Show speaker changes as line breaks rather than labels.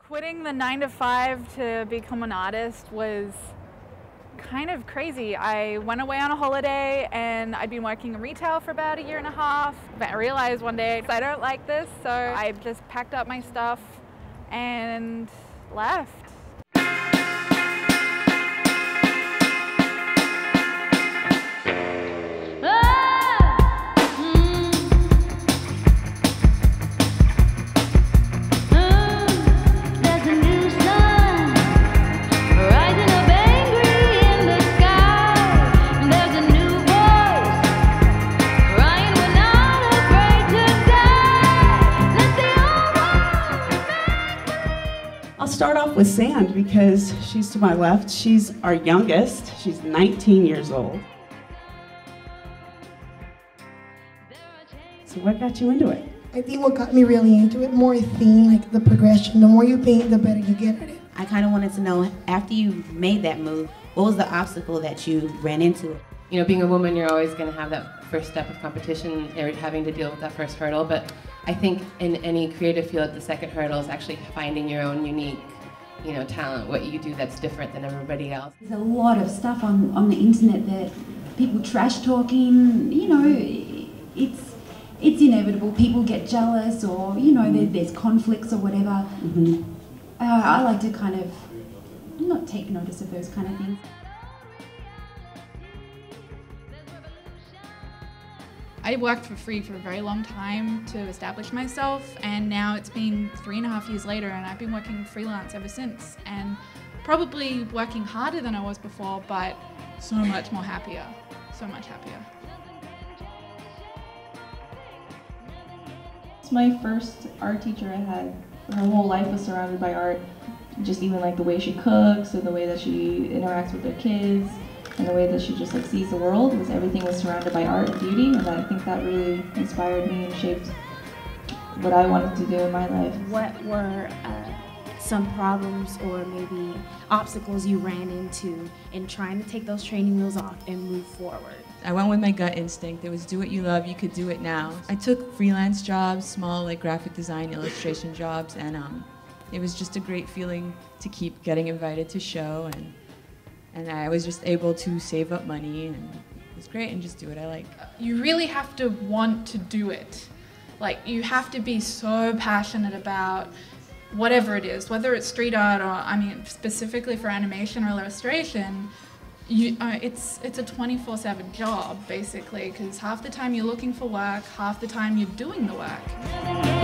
Quitting the 9 to 5 to become an artist was kind of crazy. I went away on a holiday and I'd been working in retail for about 1.5 years. But I realized one day I don't like this, so I just packed up my stuff and left.
I'll start off with Sand because she's to my left. She's our youngest. She's 19 years old. So what got you into it?
I think what got me really into it, more a theme, like the progression. The more you paint, the better you get at it.
I kind of wanted to know, after you made that move, what was the obstacle that you ran into?
You know, being a woman, you're always going to have that first step of competition, or having to deal with that first hurdle. But I think in any creative field, the second hurdle is actually finding your own unique, talent, what you do that's different than everybody else.
There's a lot of stuff on the internet that people trash talking. It's inevitable. People get jealous, or there's conflicts or whatever.
Mm-hmm.
I like to kind of not take notice of those kind of things.
I worked for free for a very long time to establish myself, and now it's been 3.5 years later and I've been working freelance ever since, and probably working harder than I was before, but so much more happier, so much happier.
It's my first art teacher I had. Her whole life was surrounded by art, just even like the way she cooks or the way that she interacts with her kids. And the way that she just sees the world, everything was surrounded by art and beauty, and I think that really inspired me and shaped what I wanted to do in my life.
What were some problems or maybe obstacles you ran into in trying to take those training wheels off and move forward?
I went with my gut instinct. It was do what you love, you could do it now. I took freelance jobs, small graphic design, illustration jobs, and it was just a great feeling to keep getting invited to show, and I was just able to save up money, and it was great, and just do what I like.
You really have to want to do it. You have to be so passionate about whatever it is, whether it's street art or, specifically for animation or illustration. It's a 24/7 job, basically, because half the time you're looking for work, half the time you're doing the work.